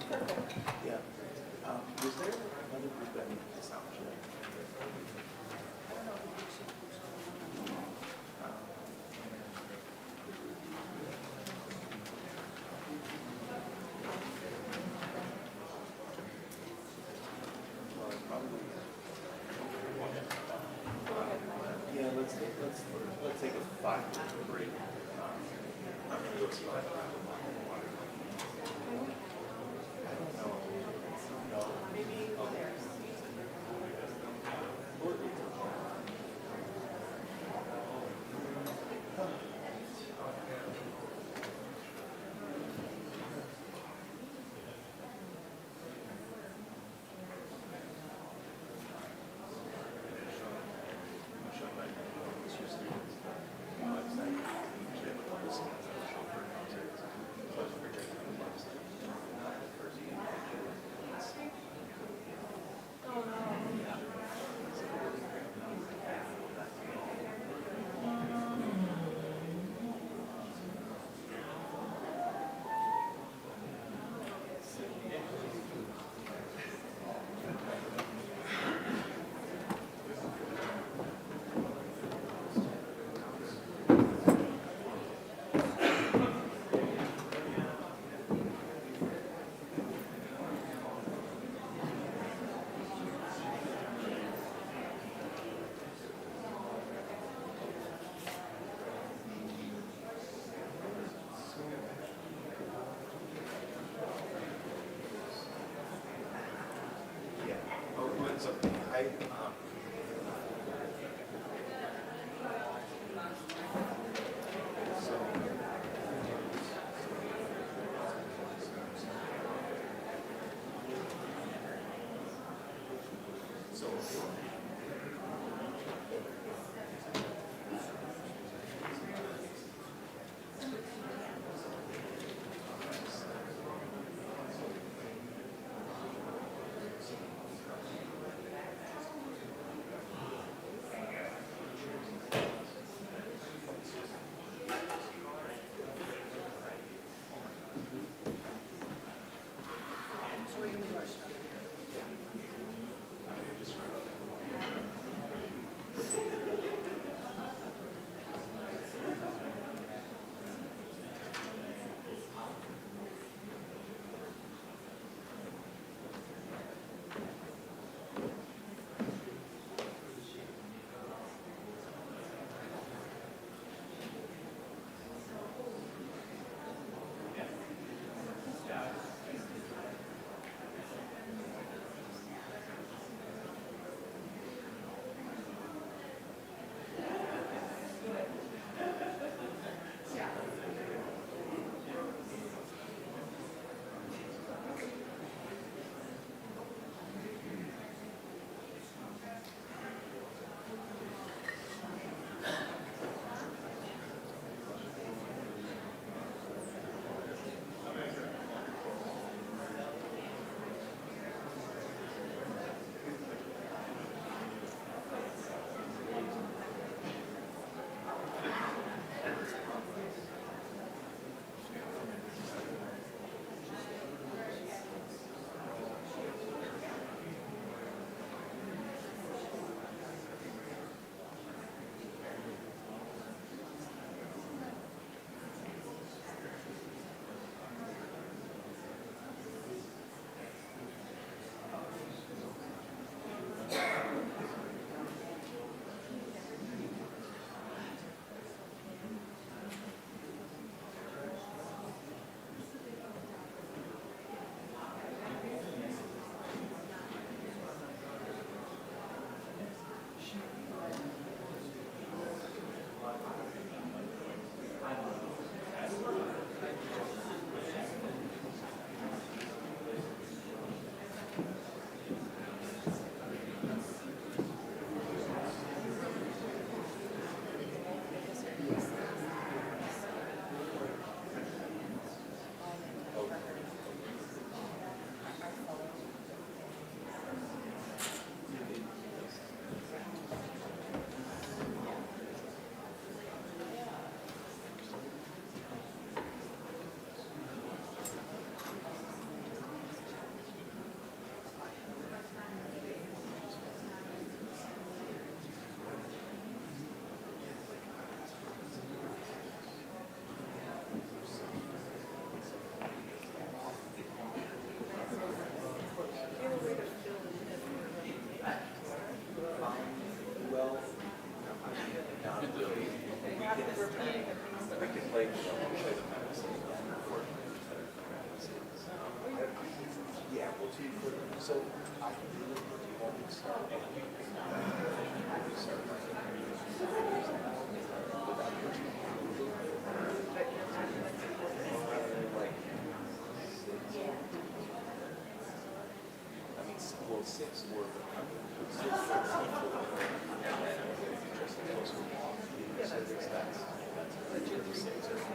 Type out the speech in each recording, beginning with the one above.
Yeah. Was there another group that needed to sound check? Yeah, let's take a 5-minute break. I'm gonna go see if I can grab a bottle of water. I don't know. No. Maybe there. So helpful to you for so I can do it for you want to start and you can start without personal like I mean well 6 or 6 and then just closer so that's legit 6 or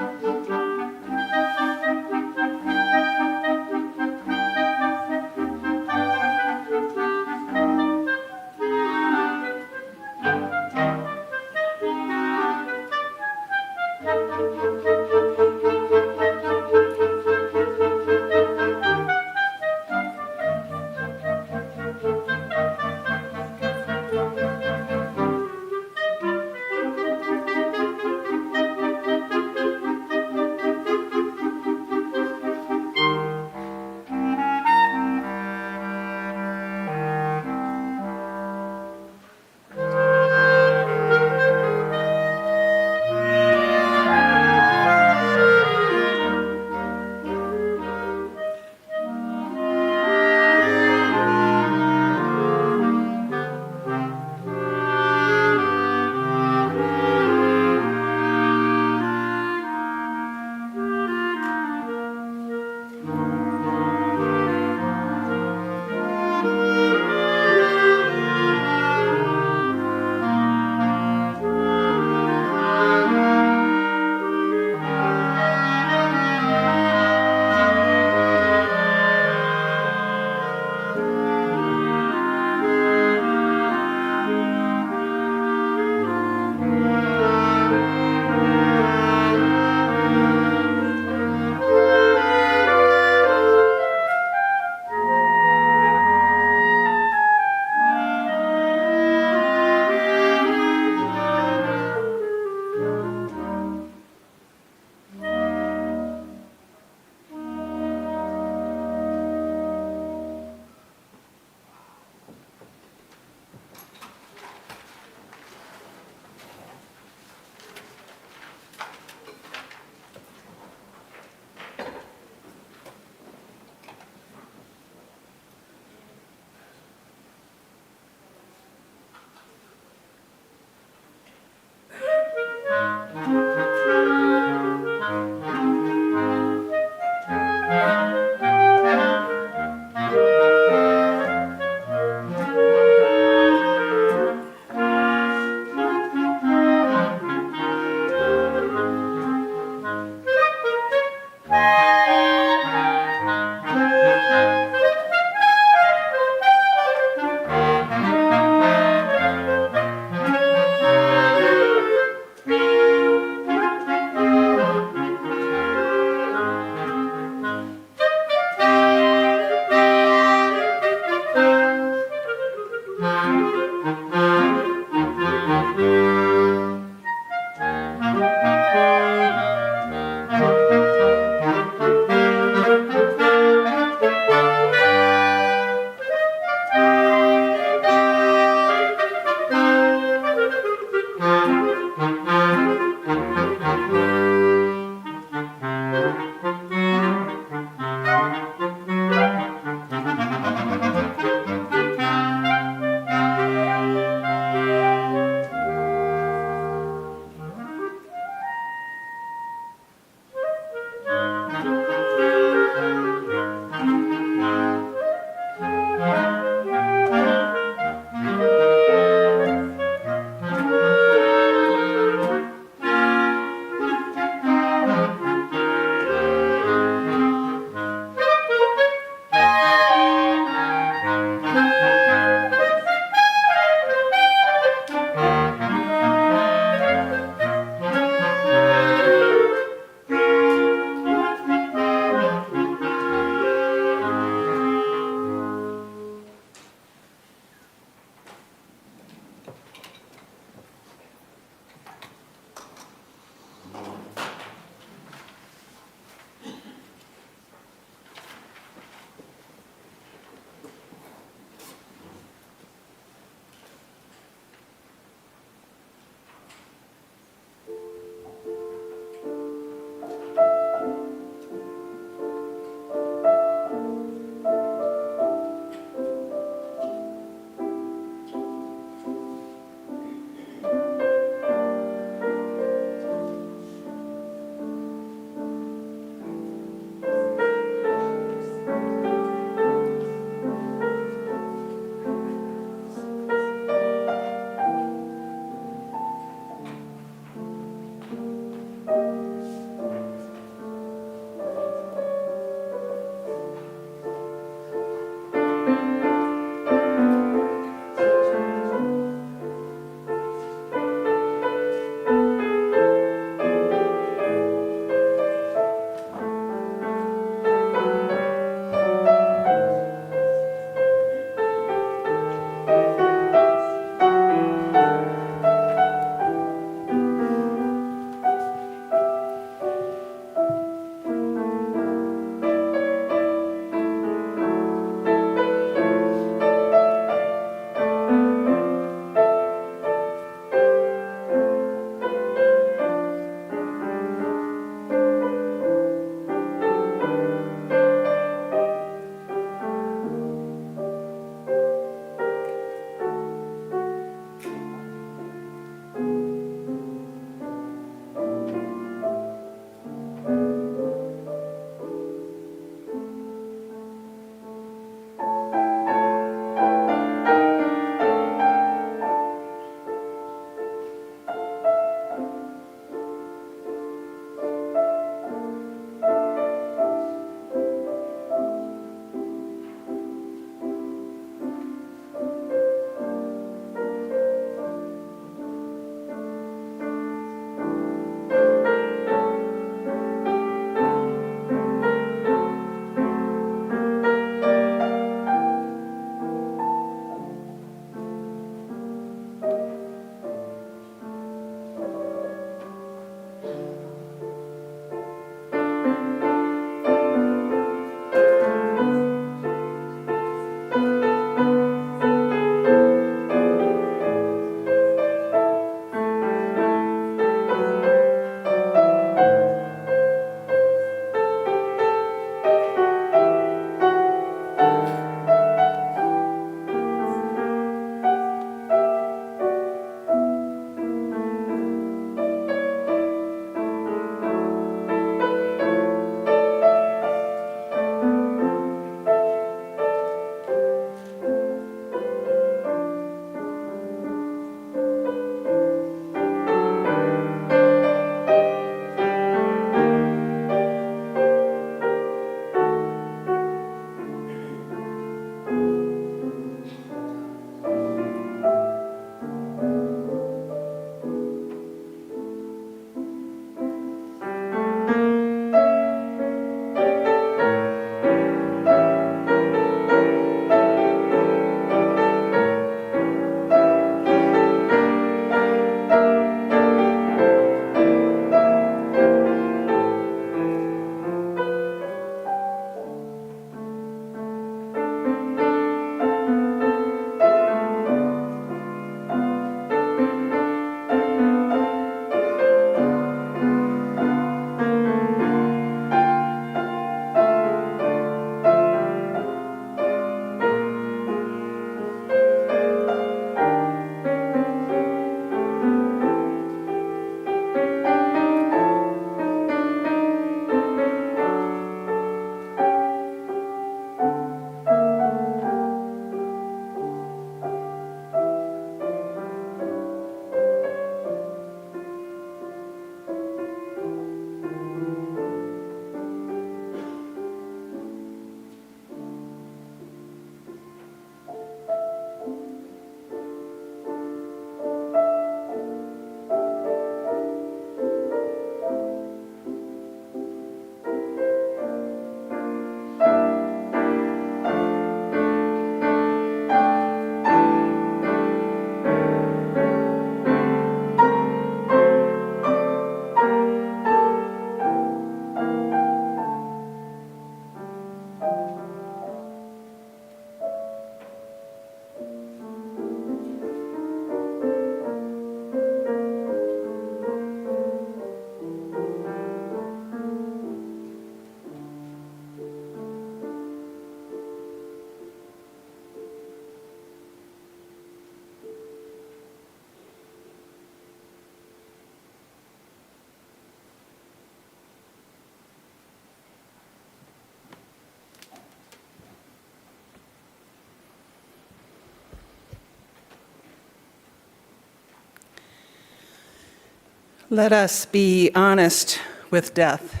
Let us be honest with death.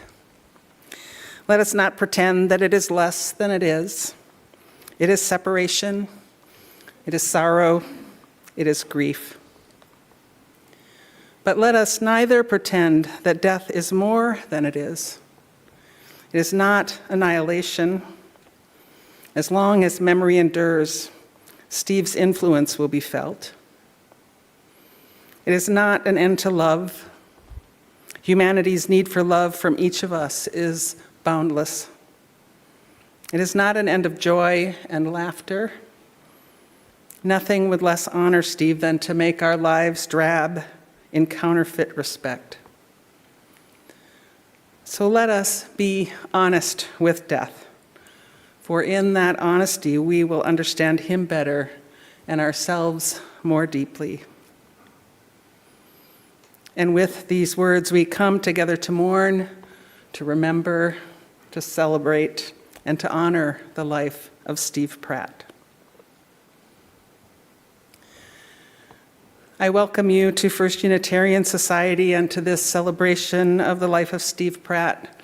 Let us not pretend that it is less than it is. It is separation, it is sorrow, it is grief. But let us neither pretend that death is more than it is. It is not annihilation. As long as memory endures, Steve's influence will be felt. It is not an end to love. Humanity's need for love from each of us is boundless. It is not an end of joy and laughter. Nothing would less honor Steve than to make our lives drab in counterfeit respect. So let us be honest with death, for in that honesty we will understand him better and ourselves more deeply. And with these words, we come together to mourn, to remember, to celebrate, and to honor the life of Steve Pratt. I welcome you to First Unitarian Society and to this celebration of the life of Steve Pratt,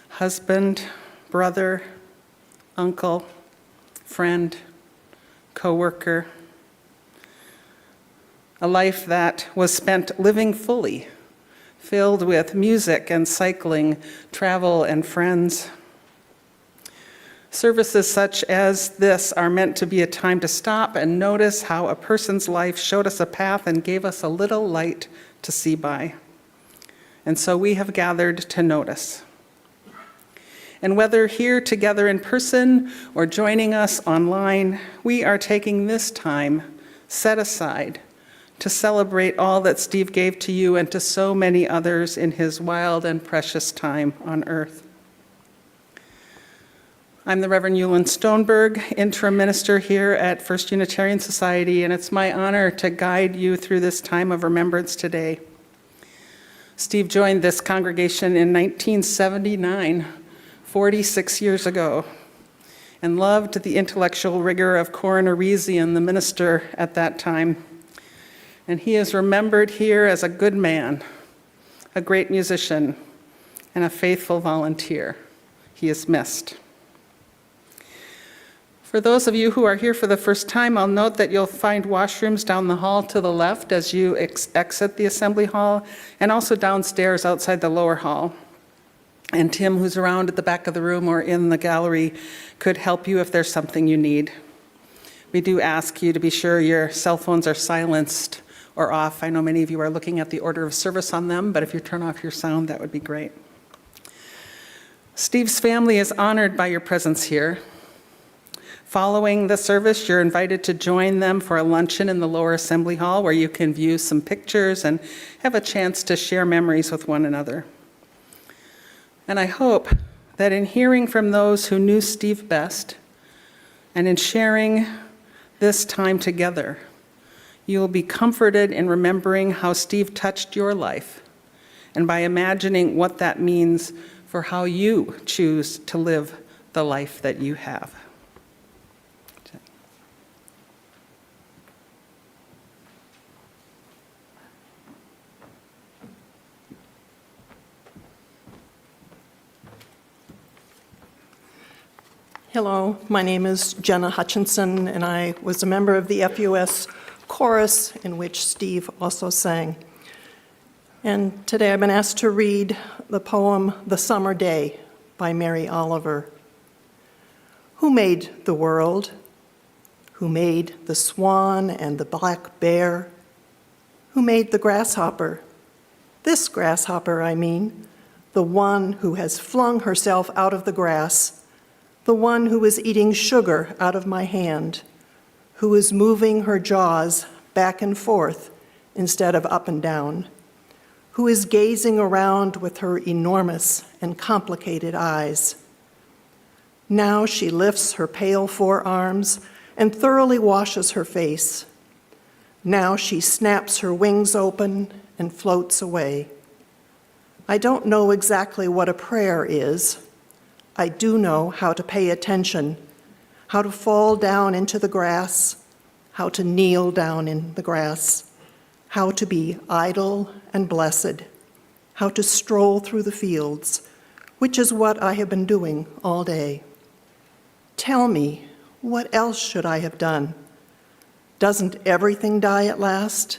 husband, brother, uncle, friend, co-worker. A life that was spent living fully, filled with music and cycling, travel and friends. Services such as this are meant to be a time to stop and notice how a person's life showed us a path and gave us a little light to see by. And so we have gathered to notice. And whether here together in person or joining us online, we are taking this time set aside to celebrate all that Steve gave to you and to so many others in his wild and precious time on earth. I'm the Reverend Eulin Stoneberg, interim minister here at First Unitarian Society, and it's my honor to guide you through this time of remembrance today. Steve joined this congregation in 1979, 46 years ago, and loved the intellectual rigor of Coroner Reesian, the minister at that time. And he is remembered here as a good man, a great musician, and a faithful volunteer. He is missed. For those of you who are here for the first time, I'll note that you'll find washrooms down the hall to the left as you exit the assembly hall, and also downstairs outside the lower hall. And Tim, who's around at the back of the room or in the gallery, could help you if there's something you need. We do ask you to be sure your cell phones are silenced or off. I know many of you are looking at the order of service on them, but if you turn off your sound, that would be great. Steve's family is honored by your presence here. Following the service, you're invited to join them for a luncheon in the lower assembly hall where you can view some pictures and have a chance to share memories with one another. And I hope that in hearing from those who knew Steve best and in sharing this time together, you will be comforted in remembering how Steve touched your life and by imagining what that means for how you choose to live the life that you have. Hello, my name is Jenna Hutchinson, and I was a member of the FUS chorus in which Steve also sang. And today I've been asked to read the poem The Summer Day by Mary Oliver. Who made the world? Who made the swan and the black bear? Who made the grasshopper? This grasshopper, I mean, the one who has flung herself out of the grass, the one who is eating sugar out of my hand, who is moving her jaws back and forth instead of up and down, who is gazing around with her enormous and complicated eyes. Now she lifts her pale forearms and thoroughly washes her face. Now she snaps her wings open and floats away. I don't know exactly what a prayer is. I do know how to pay attention, how to fall down into the grass, how to kneel down in the grass, how to be idle and blessed, how to stroll through the fields, which is what I have been doing all day. Tell me, what else should I have done? Doesn't everything die at last,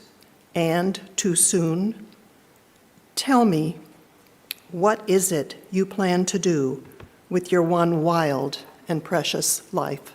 and too soon? Tell me, what is it you plan to do with your one wild and precious life?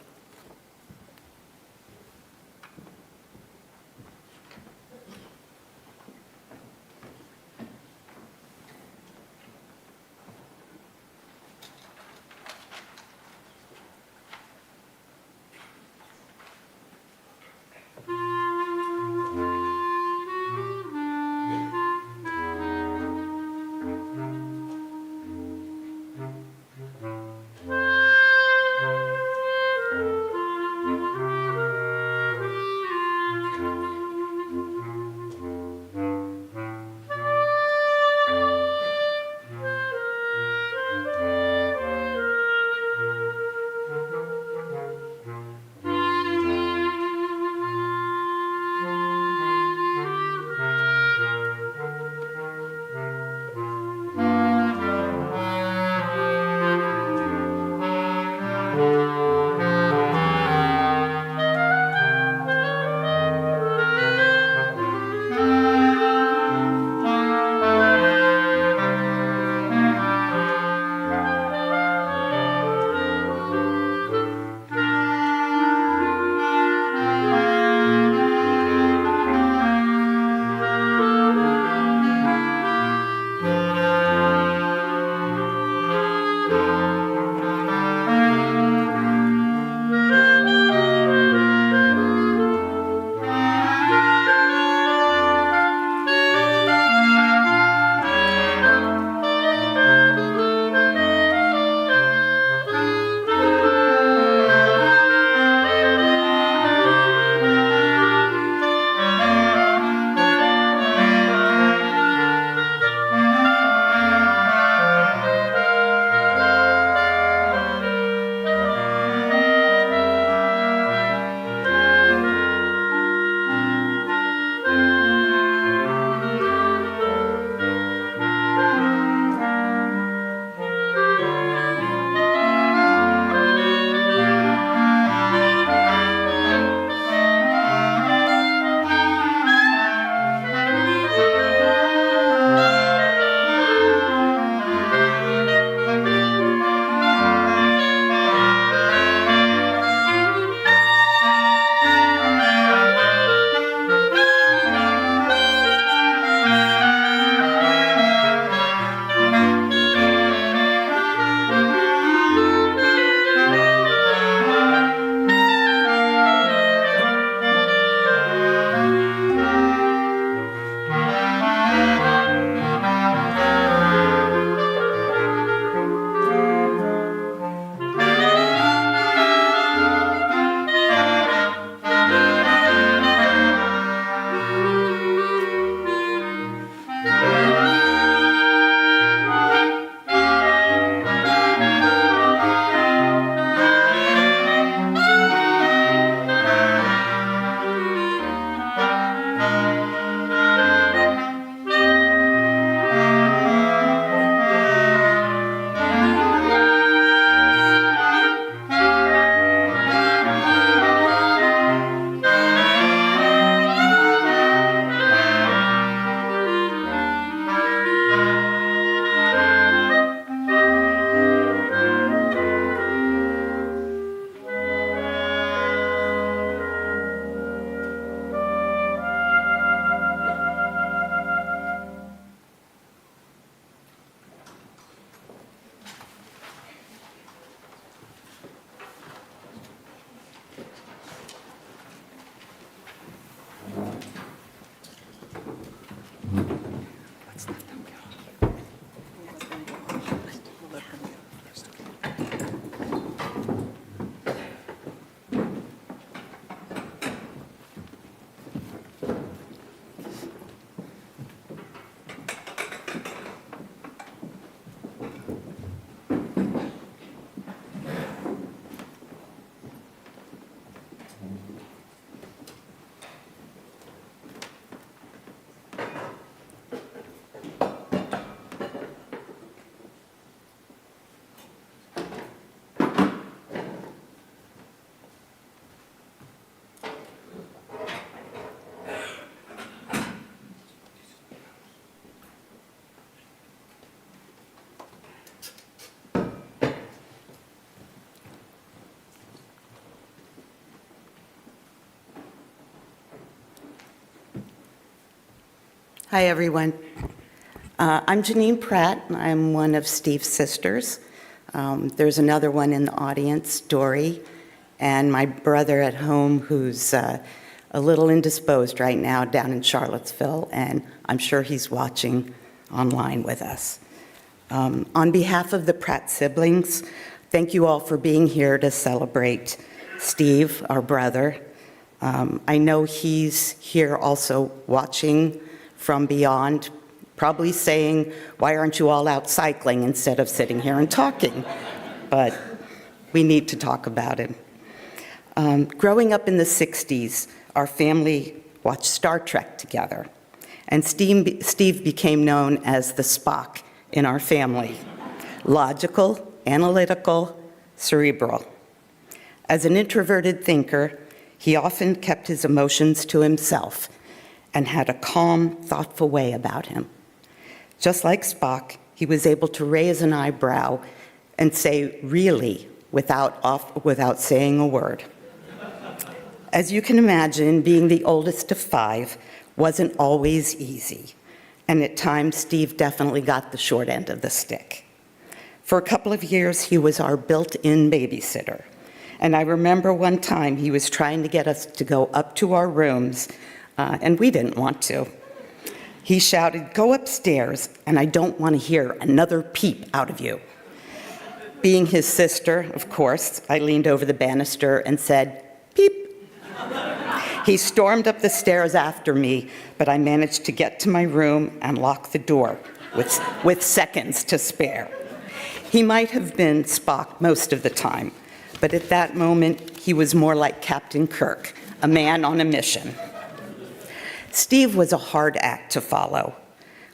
Hi, everyone. I'm Janine Pratt. I'm one of Steve's sisters. There's another one in the audience, Dory, and my brother at home who's a little indisposed right now down in Charlottesville, and I'm sure he's watching online with us. On behalf of the Pratt siblings, thank you all for being here to celebrate Steve, our brother. I know he's here also watching from beyond, probably saying, why aren't you all out cycling instead of sitting here and talking? But we need to talk about it. Growing up in the 60s, our family watched Star Trek together, and Steve became known as the Spock in our family. Logical, analytical, cerebral. As an introverted thinker, he often kept his emotions to himself and had a calm, thoughtful way about him. Just like Spock, he was able to raise an eyebrow and say really without saying a word. As you can imagine, being the oldest of 5 wasn't always easy, and at times Steve definitely got the short end of the stick. For a couple of years, he was our built-in babysitter. And I remember one time he was trying to get us to go up to our rooms, and we didn't want to. He shouted, "Go upstairs, and I don't want to hear another peep out of you." Being his sister, of course, I leaned over the banister and said, "Peep." He stormed up the stairs after me, but I managed to get to my room and lock the door with seconds to spare. He might have been Spock most of the time, but at that moment, he was more like Captain Kirk, a man on a mission. Steve was a hard act to follow.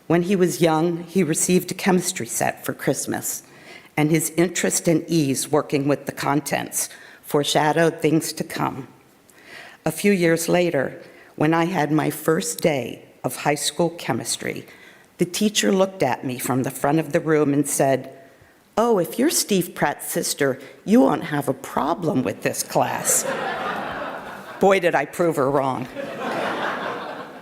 When he was young, he received a chemistry set for Christmas, and his interest and ease working with the contents foreshadowed things to come. A few years later, when I had my first day of high school chemistry, the teacher looked at me from the front of the room and said, "Oh, if you're Steve Pratt's sister, you won't have a problem with this class." Boy, did I prove her wrong.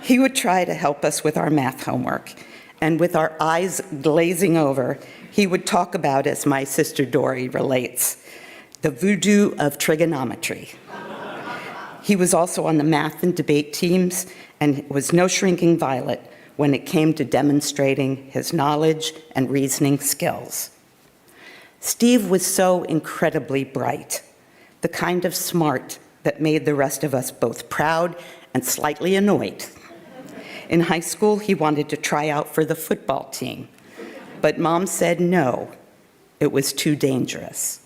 He would try to help us with our math homework, and with our eyes glazing over, he would talk about, as my sister Dory relates, the voodoo of trigonometry. He was also on the math and debate teams, and was no shrinking violet when it came to demonstrating his knowledge and reasoning skills. Steve was so incredibly bright, the kind of smart that made the rest of us both proud and slightly annoyed. In high school, he wanted to try out for the football team, but Mom said no, it was too dangerous.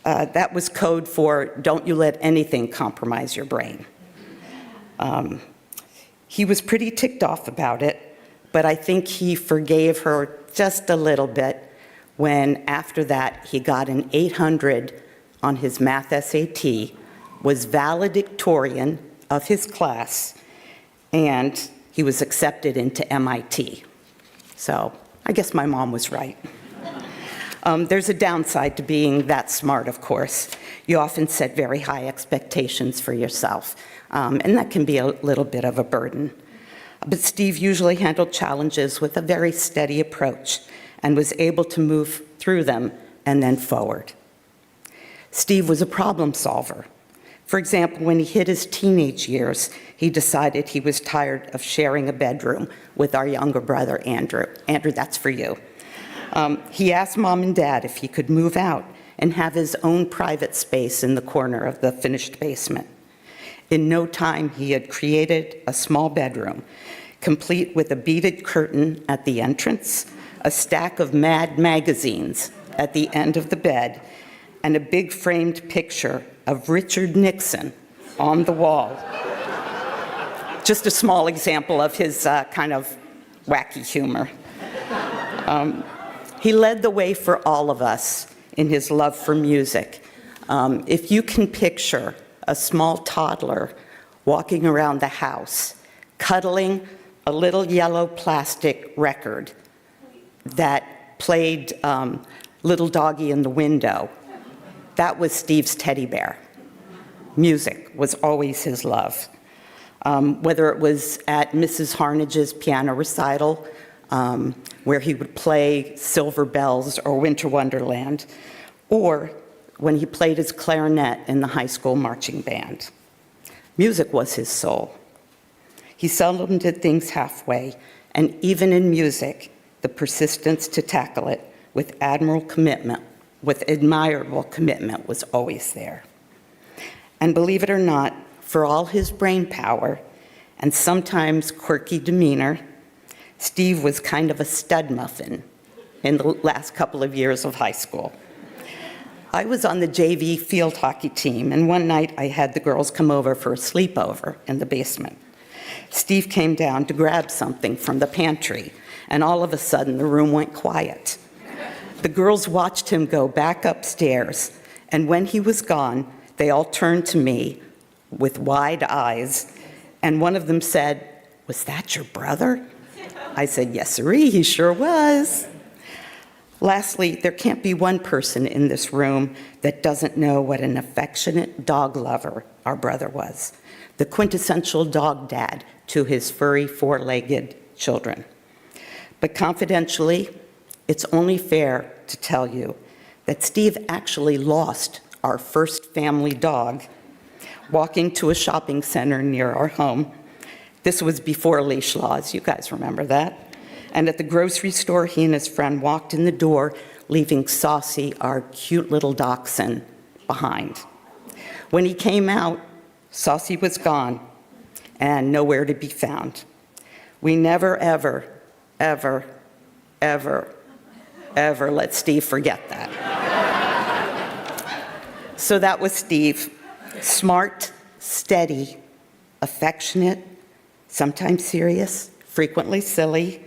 That was code for don't you let anything compromise your brain. He was pretty ticked off about it, but I think he forgave her just a little bit when, after that, he got an 800 on his math SAT, was valedictorian of his class, and he was accepted into MIT. So I guess my mom was right. There's a downside to being that smart, of course. You often set very high expectations for yourself, and that can be a little bit of a burden. But Steve usually handled challenges with a very steady approach and was able to move through them and then forward. Steve was a problem solver. For example, when he hit his teenage years, he decided he was tired of sharing a bedroom with our younger brother, Andrew. Andrew, that's for you. He asked Mom and Dad if he could move out and have his own private space in the corner of the finished basement. In no time, he had created a small bedroom, complete with a beaded curtain at the entrance, a stack of Mad magazines at the end of the bed, and a big framed picture of Richard Nixon on the wall. Just a small example of his kind of wacky humor. He led the way for all of us in his love for music. If you can picture a small toddler walking around the house, cuddling a little yellow plastic record that played Little Doggy in the Window, that was Steve's teddy bear. Music was always his love. whether it was at Mrs. Harnage's piano recital, where he would play Silver Bells or Winter Wonderland, or when he played his clarinet in the high school marching band. Music was his soul. He seldom did things halfway, and even in music, the persistence to tackle it with admirable commitment was always there. And believe it or not, for all his brain power and sometimes quirky demeanor, Steve was kind of a stud muffin in the last couple of years of high school. I was on the JV field hockey team, and one night I had the girls come over for a sleepover in the basement. Steve came down to grab something from the pantry, and all of a sudden the room went quiet. The girls watched him go back upstairs, and when he was gone, they all turned to me with wide eyes, and one of them said, "Was that your brother?" I said, "Yes, sirree, he sure was." Lastly, there can't be one person in this room that doesn't know what an affectionate dog lover our brother was, the quintessential dog dad to his furry four-legged children. But confidentially, it's only fair to tell you that Steve actually lost our first family dog walking to a shopping center near our home. This was before leash laws, you guys remember that? And at the grocery store, he and his friend walked in the door, leaving Saucy, our cute little dachshund, behind. When he came out, Saucy was gone and nowhere to be found. We never, ever, ever, ever, ever let Steve forget that. So that was Steve. Smart, steady, affectionate, sometimes serious, frequently silly,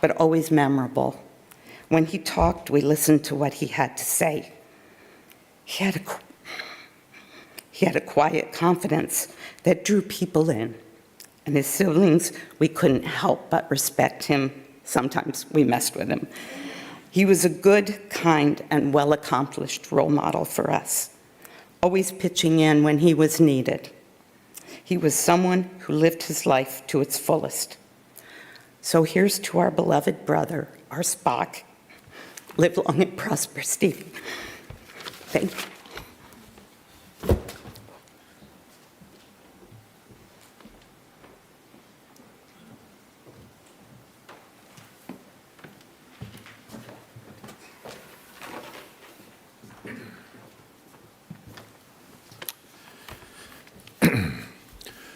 but always memorable. When he talked, we listened to what he had to say. He had a quiet confidence that drew people in. And his siblings, we couldn't help but respect him. Sometimes we messed with him. He was a good, kind, and well-accomplished role model for us, always pitching in when he was needed. He was someone who lived his life to its fullest. So here's to our beloved brother, our Spock. Live long and prosper, Steve. Thank you.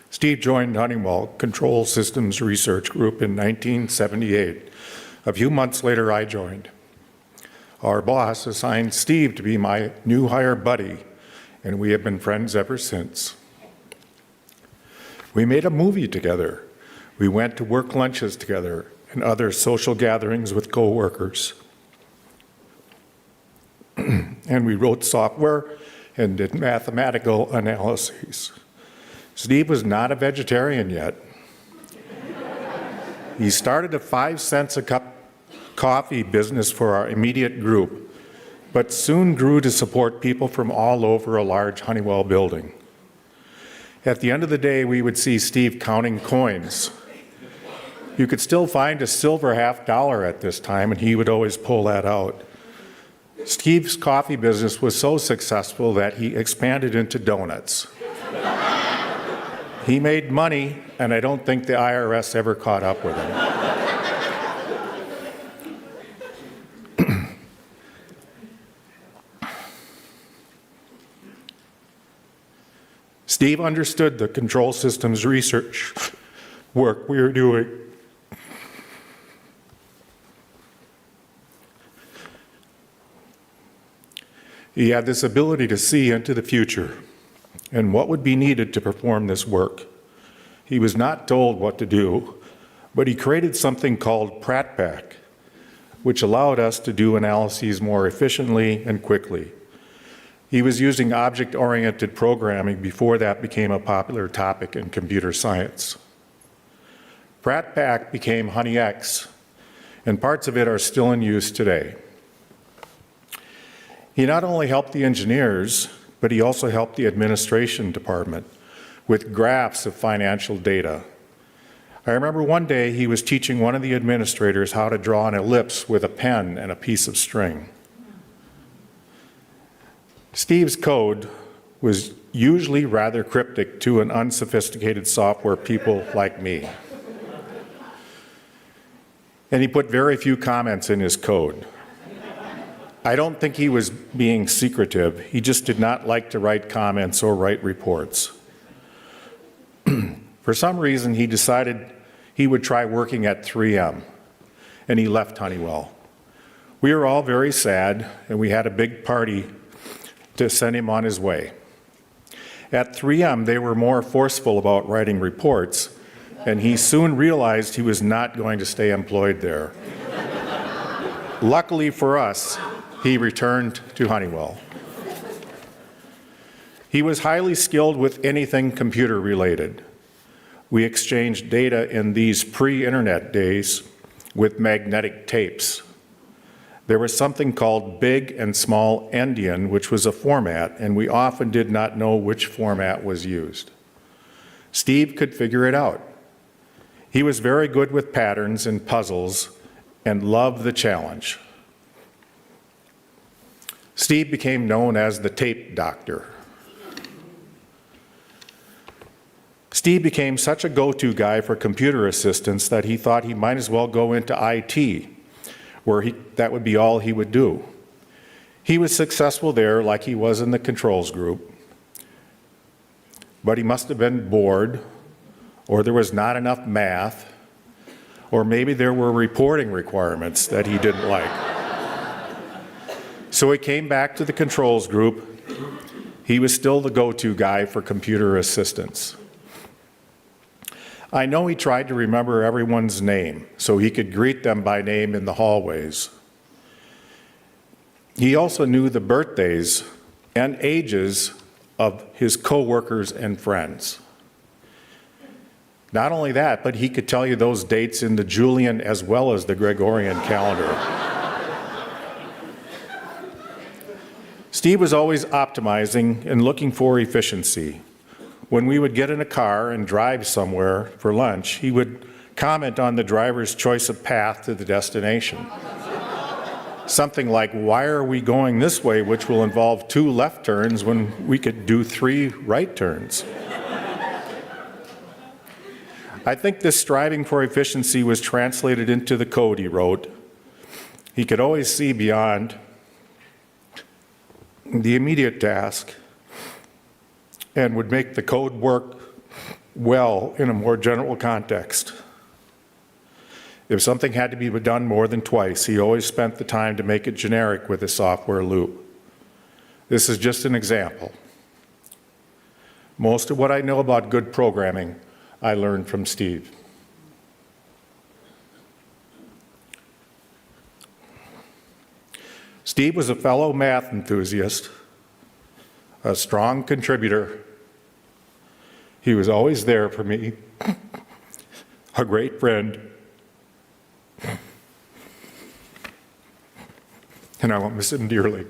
Steve joined Honeywell Control Systems Research Group in 1978. A few months later, I joined. Our boss assigned Steve to be my new hire buddy, and we have been friends ever since. We made a movie together. We went to work lunches together and other social gatherings with coworkers. And we wrote software and did mathematical analyses. Steve was not a vegetarian yet. He started a 5 cents a cup coffee business for our immediate group, but soon grew to support people from all over a large Honeywell building. At the end of the day, we would see Steve counting coins. You could still find a silver $50 at this time, and he would always pull that out. Steve's coffee business was so successful that he expanded into donuts. He made money, and I don't think the IRS ever caught up with him. Steve understood the control systems research work we were doing. He had this ability to see into the future and what would be needed to perform this work. He was not told what to do, but he created something called Pratt, which allowed us to do analyses more efficiently and quickly. He was using object-oriented programming before that became a popular topic in computer science. Pratt became HoneyX, and parts of it are still in use today. He not only helped the engineers, but he also helped the administration department with graphs of financial data. I remember one day he was teaching one of the administrators how to draw an ellipse with a pen and a piece of string. Steve's code was usually rather cryptic to an unsophisticated software people like me. And he put very few comments in his code. I don't think he was being secretive. He just did not like to write comments or write reports. For some reason, he decided he would try working at 3M, and he left Honeywell. We were all very sad, and we had a big party to send him on his way. At 3M, they were more forceful about writing reports, and he soon realized he was not going to stay employed there. Luckily for us, he returned to Honeywell. He was highly skilled with anything computer related. We exchanged data in these pre-internet days with magnetic tapes. There was something called big and small endian, which was a format, and we often did not know which format was used. Steve could figure it out. He was very good with patterns and puzzles and loved the challenge. Steve became known as the tape doctor. Steve became such a go-to guy for computer assistance that he thought he might as well go into IT, where that would be all he would do. He was successful there like he was in the controls group, but he must have been bored, or there was not enough math, or maybe there were reporting requirements that he didn't like. So he came back to the controls group. He was still the go-to guy for computer assistance. I know he tried to remember everyone's name so he could greet them by name in the hallways. He also knew the birthdays and ages of his coworkers and friends. Not only that, but he could tell you those dates in the Julian as well as the Gregorian calendar. Steve was always optimizing and looking for efficiency. When we would get in a car and drive somewhere for lunch, he would comment on the driver's choice of path to the destination. Something like, why are we going this way, which will involve 2 left turns when we could do 3 right turns? I think this striving for efficiency was translated into the code he wrote. He could always see beyond the immediate task and would make the code work well in a more general context. If something had to be done more than twice, he always spent the time to make it generic with a software loop. This is just an example. Most of what I know about good programming, I learned from Steve. Steve was a fellow math enthusiast, a strong contributor. He was always there for me, a great friend, and I will miss him dearly.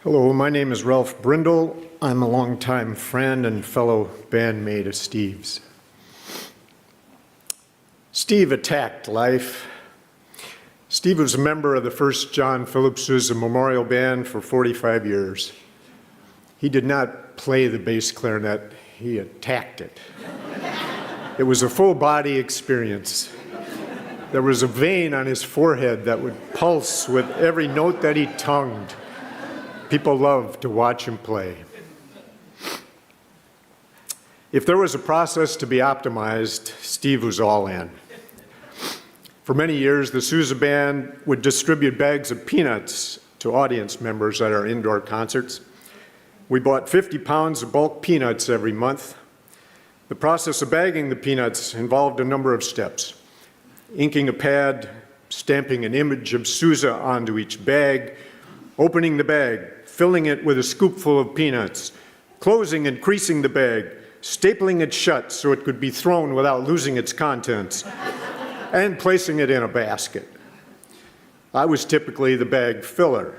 Hello, my name is Ralph Brindle. I'm a longtime friend and fellow bandmate of Steve's. Steve attacked life. Steve was a member of the First John Philip Sousa Memorial Band for 45 years. He did not play the bass clarinet, he attacked it. It was a full-body experience. There was a vein on his forehead that would pulse with every note that he tongued. People loved to watch him play. If there was a process to be optimized, Steve was all in. For many years, the Sousa Band would distribute bags of peanuts to audience members at our indoor concerts. We bought 50 pounds of bulk peanuts every month. The process of bagging the peanuts involved a number of steps: inking a pad, stamping an image of Sousa onto each bag, opening the bag, filling it with a scoopful of peanuts, closing and creasing the bag, stapling it shut so it could be thrown without losing its contents, and placing it in a basket. I was typically the bag filler.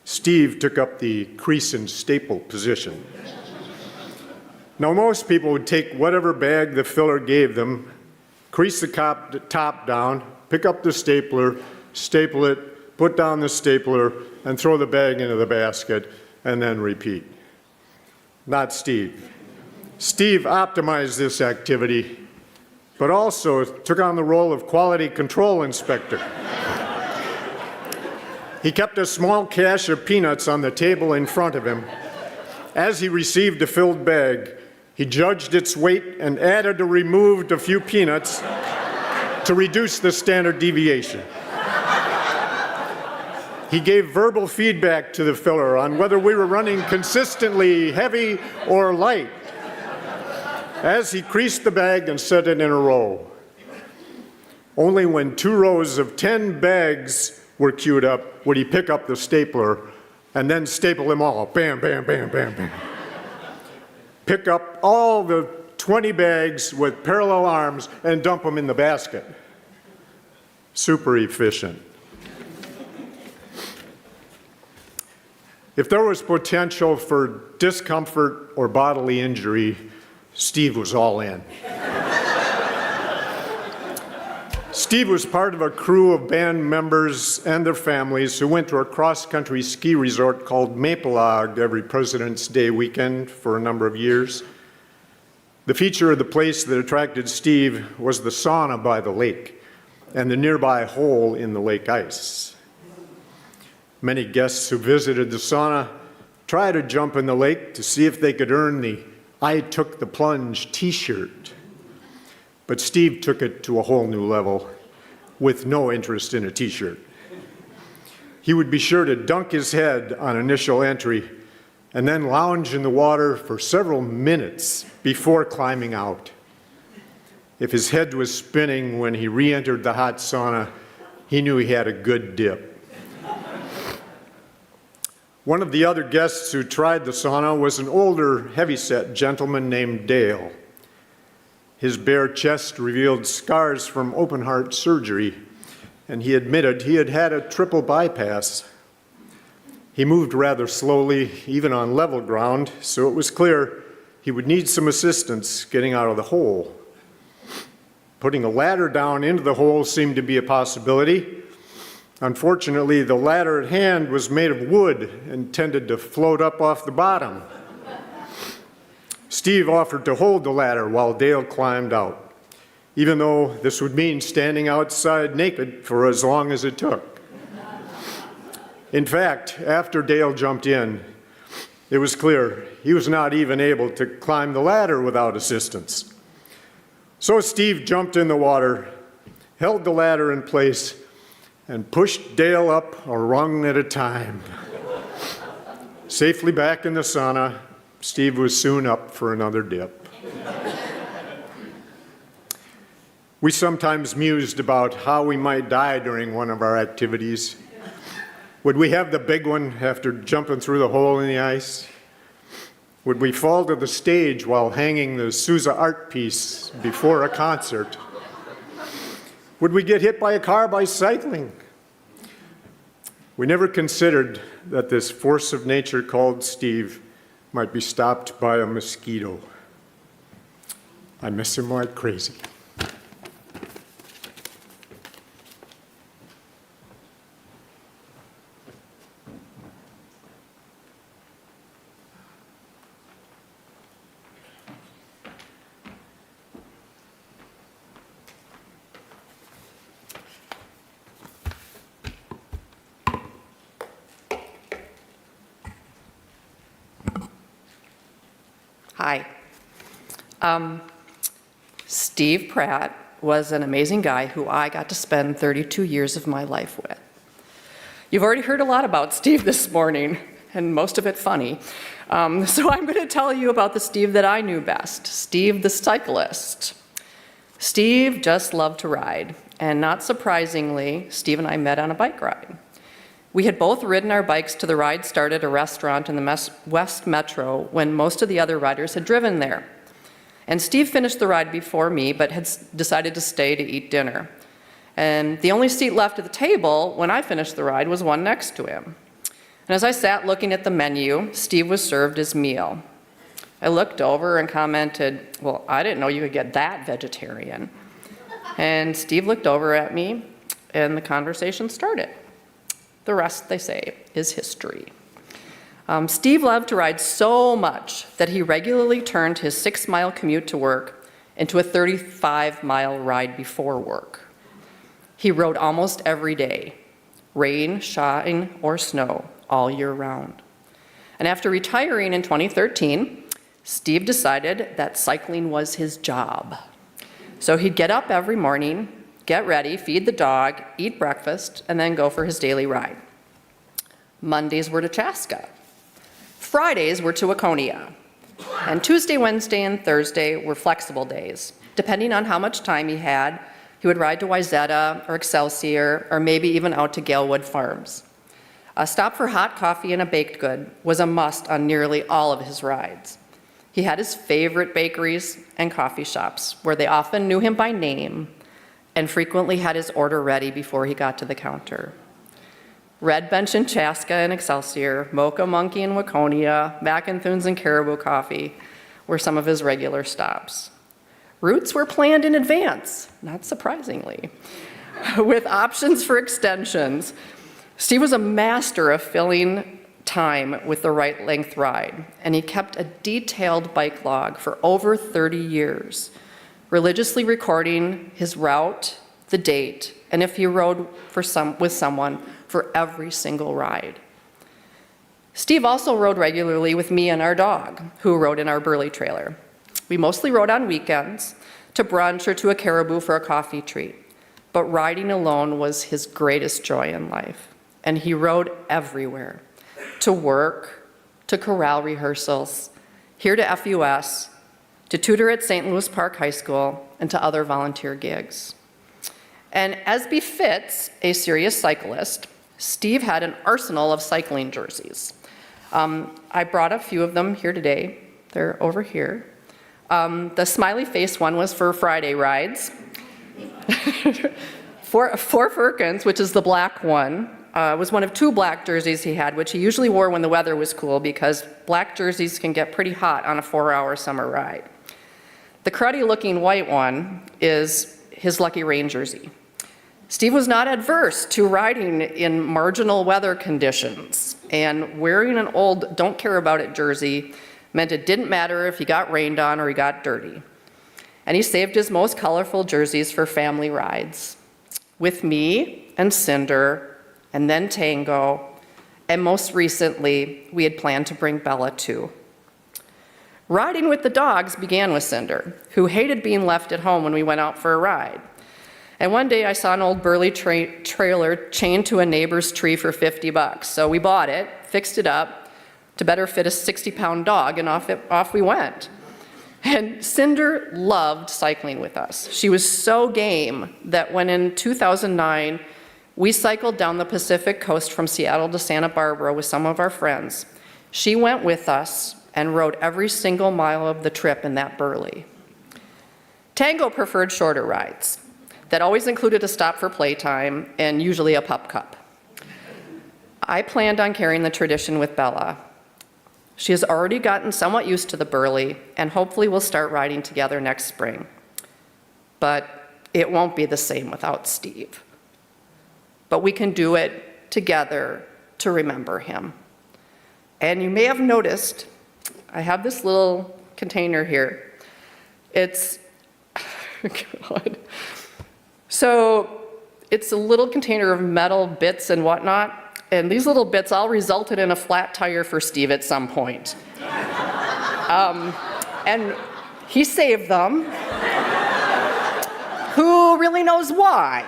Steve took up the crease and staple position. Now, most people would take whatever bag the filler gave them, crease the top down, pick up the stapler, staple it, put down the stapler, and throw the bag into the basket, and then repeat. Not Steve. Steve optimized this activity, but also took on the role of quality control inspector. He kept a small cache of peanuts on the table in front of him. As he received a filled bag, he judged its weight and added or removed a few peanuts to reduce the standard deviation. He gave verbal feedback to the filler on whether we were running consistently heavy or light as he creased the bag and set it in a row. Only when 2 rows of 10 bags were queued up would he pick up the stapler and then staple them all. Bam, bam, bam, bam, bam. Pick up all the 20 bags with parallel arms and dump them in the basket. Super efficient. If there was potential for discomfort or bodily injury, Steve was all in. Steve was part of a crew of band members and their families who went to a cross-country ski resort called Mapleog every President's Day weekend for a number of years. The feature of the place that attracted Steve was the sauna by the lake and the nearby hole in the lake ice. Many guests who visited the sauna tried to jump in the lake to see if they could earn the "I Took the Plunge" t-shirt. But Steve took it to a whole new level with no interest in a t-shirt. He would be sure to dunk his head on initial entry and then lounge in the water for several minutes before climbing out. If his head was spinning when he re-entered the hot sauna, he knew he had a good dip. One of the other guests who tried the sauna was an older, heavyset gentleman named Dale. His bare chest revealed scars from open-heart surgery, and he admitted he had had a triple bypass. He moved rather slowly, even on level ground, so it was clear he would need some assistance getting out of the hole. Putting a ladder down into the hole seemed to be a possibility. Unfortunately, the ladder at hand was made of wood and tended to float up off the bottom. Steve offered to hold the ladder while Dale climbed out, even though this would mean standing outside naked for as long as it took. In fact, after Dale jumped in, it was clear he was not even able to climb the ladder without assistance. So Steve jumped in the water, held the ladder in place, and pushed Dale up a rung at a time. Safely back in the sauna, Steve was soon up for another dip. We sometimes mused about how we might die during one of our activities. Would we have the big one after jumping through the hole in the ice? Would we fall to the stage while hanging the Sousa art piece before a concert? Would we get hit by a car by cycling? We never considered that this force of nature called Steve might be stopped by a mosquito. I miss him like crazy. Hi. Steve Pratt was an amazing guy who I got to spend 32 years of my life with. You've already heard a lot about Steve this morning, and most of it funny. So I'm going to tell you about the Steve that I knew best, Steve the cyclist. Steve just loved to ride, and not surprisingly, Steve and I met on a bike ride. We had both ridden our bikes to the ride start at a restaurant in the West Metro when most of the other riders had driven there. And Steve finished the ride before me, but had decided to stay to eat dinner. And the only seat left at the table when I finished the ride was one next to him. And as I sat looking at the menu, Steve was served his meal. I looked over and commented, "Well, I didn't know you could get that vegetarian." And Steve looked over at me, and the conversation started. The rest, they say, is history. Steve loved to ride so much that he regularly turned his 6-mile commute to work into a 35-mile ride before work. He rode almost every day, rain, shine, or snow, all year round. And after retiring in 2013, Steve decided that cycling was his job. So he'd get up every morning, get ready, feed the dog, eat breakfast, and then go for his daily ride. Mondays were to Chaska. Fridays were to Waconia. And Tuesday, Wednesday, and Thursday were flexible days. Depending on how much time he had, he would ride to Wayzata or Excelsior, or maybe even out to Galewood Farms. A stop for hot coffee and a baked good was a must on nearly all of his rides. He had his favorite bakeries and coffee shops, where they often knew him by name and frequently had his order ready before he got to the counter. Red Bench in Chaska and Excelsior, Mocha Monkey in Waconia, Mac and Thunes and Caribou Coffee were some of his regular stops. Routes were planned in advance, not surprisingly, with options for extensions. Steve was a master of filling time with the right length ride, and he kept a detailed bike log for over 30 years, religiously recording his route, the date, and if he rode with someone for every single ride. Steve also rode regularly with me and our dog, who rode in our Burley trailer. We mostly rode on weekends, to brunch or to a Caribou for a coffee treat, but riding alone was his greatest joy in life, and he rode everywhere, to work, to chorale rehearsals, here to FUS, to tutor at St. Louis Park High School, and to other volunteer gigs. And as befits a serious cyclist, Steve had an arsenal of cycling jerseys. I brought a few of them here today. They're over here. The smiley face one was for Friday rides. For Firkins, which is the black one, was one of 2 black jerseys he had, which he usually wore when the weather was cool because black jerseys can get pretty hot on a 4-hour summer ride. The cruddy-looking white one is his Lucky Rain jersey. Steve was not adverse to riding in marginal weather conditions, and wearing an old don't care about it jersey meant it didn't matter if he got rained on or he got dirty. And he saved his most colorful jerseys for family rides, with me and Cinder, and then Tango, and most recently, we had planned to bring Bella too. Riding with the dogs began with Cinder, who hated being left at home when we went out for a ride. And one day I saw an old Burley trailer chained to a neighbor's tree for $50. So we bought it, fixed it up to better fit a 60-pound dog, and off we went. And Cinder loved cycling with us. She was so game that when in 2009, we cycled down the Pacific coast from Seattle to Santa Barbara with some of our friends, she went with us and rode every single mile of the trip in that Burley. Tango preferred shorter rides that always included a stop for playtime and usually a pup cup. I planned on carrying the tradition with Bella. She has already gotten somewhat used to the Burley, and hopefully we'll start riding together next spring. But it won't be the same without Steve. But we can do it together to remember him. And you may have noticed, I have this little container here. It's, God. So it's a little container of metal bits and whatnot. And these little bits all resulted in a flat tire for Steve at some point. And he saved them. Who really knows why?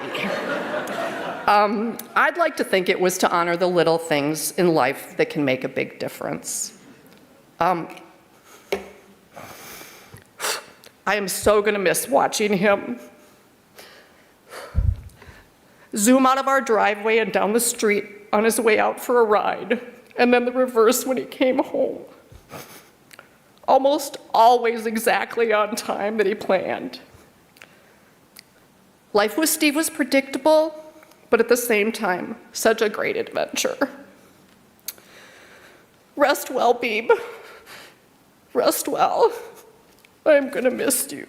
I'd like to think it was to honor the little things in life that can make a big difference. I am so gonna miss watching him zoom out of our driveway and down the street on his way out for a ride, and then the reverse when he came home. Almost always exactly on time that he planned. Life with Steve was predictable, but at the same time, such a great adventure. Rest well, Beeb. Rest well. I'm gonna miss you.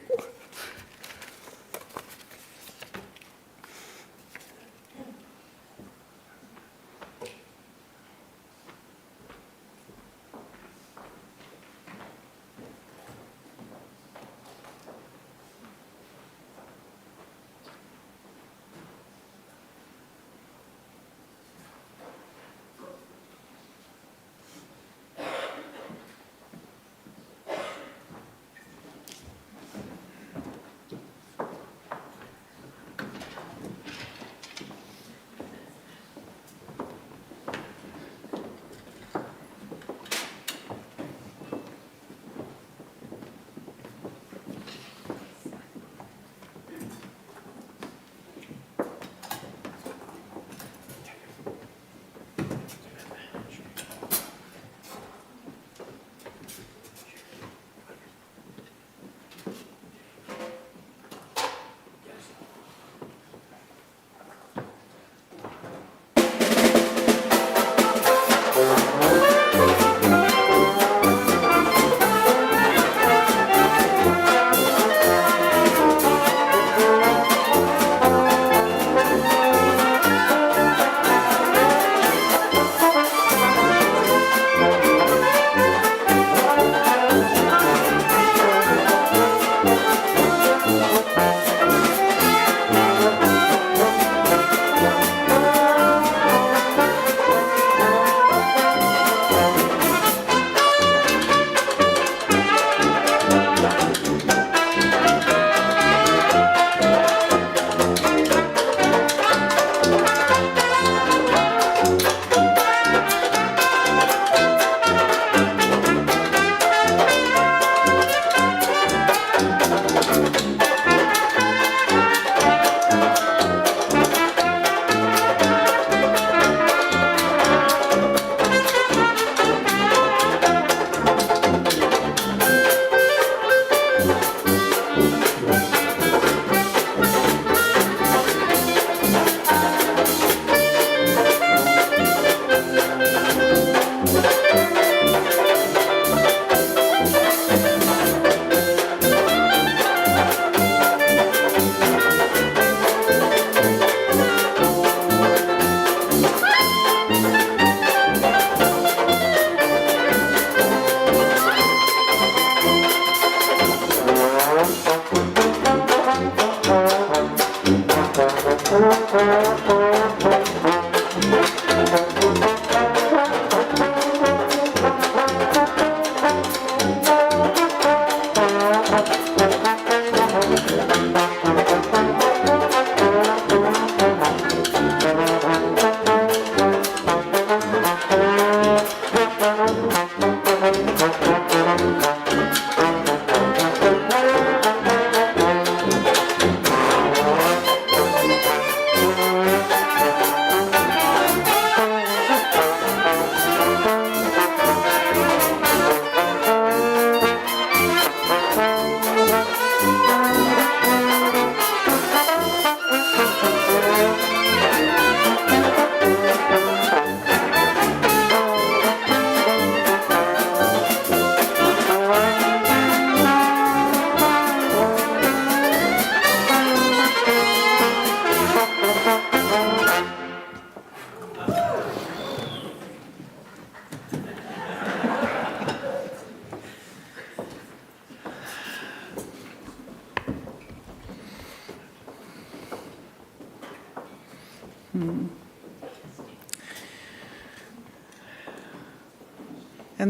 And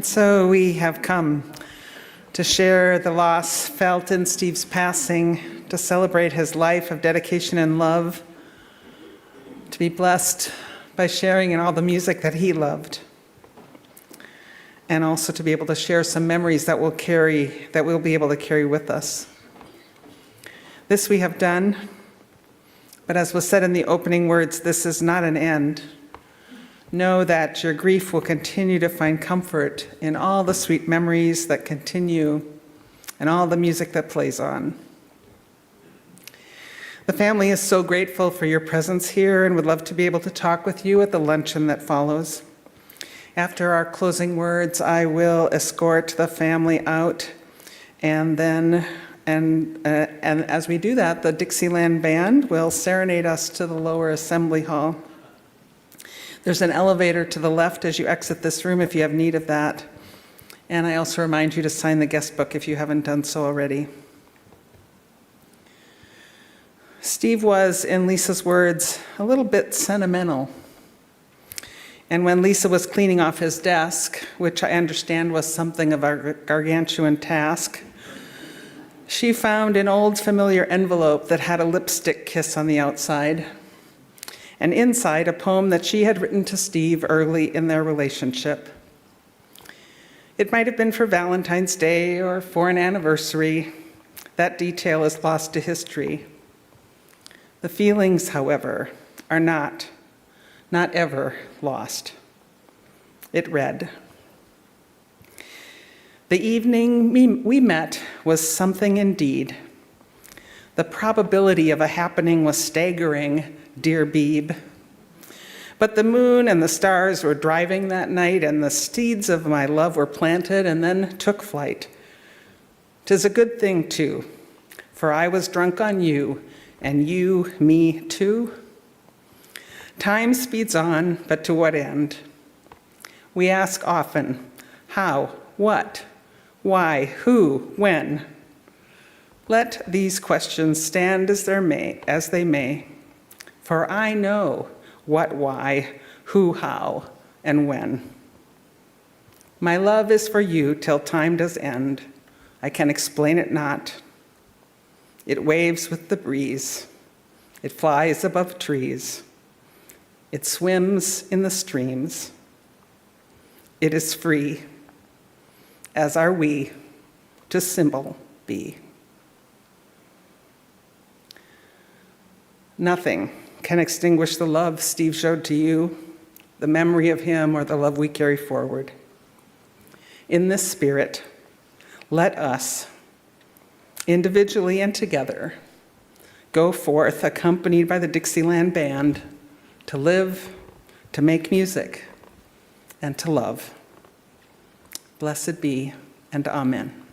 so we have come to share the loss felt in Steve's passing, to celebrate his life of dedication and love, to be blessed by sharing in all the music that he loved, and also to be able to share some memories that we'll be able to carry with us. This we have done, but as was said in the opening words, this is not an end. Know that your grief will continue to find comfort in all the sweet memories that continue and all the music that plays on. The family is so grateful for your presence here and would love to be able to talk with you at the luncheon that follows. After our closing words, I will escort the family out, and as we do that, the Dixieland Band will serenade us to the lower assembly hall. There's an elevator to the left as you exit this room if you have need of that. And I also remind you to sign the guest book if you haven't done so already. Steve was, in Lisa's words, a little bit sentimental. And when Lisa was cleaning off his desk, which I understand was something of a gargantuan task, she found an old familiar envelope that had a lipstick kiss on the outside, and inside a poem that she had written to Steve early in their relationship. It might have been for Valentine's Day or for an anniversary. That detail is lost to history. The feelings, however, are not ever lost. It read, "The evening we met was something indeed. The probability of a happening was staggering, dear Beebe. But the moon and the stars were driving that night, and the steeds of my love were planted and then took flight. 'Tis a good thing, too, for I was drunk on you, and you me too. Time speeds on, but to what end? We ask often, how, what, why, who, when? Let these questions stand as they may, for I know what, why, who, how, and when. My love is for you till time does end. I can explain it not. It waves with the breeze. It flies above trees. It swims in the streams. It is free, as are we, to symbol be. Nothing can extinguish the love Steve showed to you, the memory of him, or the love we carry forward. In this spirit, let us, individually and together, go forth accompanied by the Dixieland Band to live, to make music, and to love. Blessed be, and amen.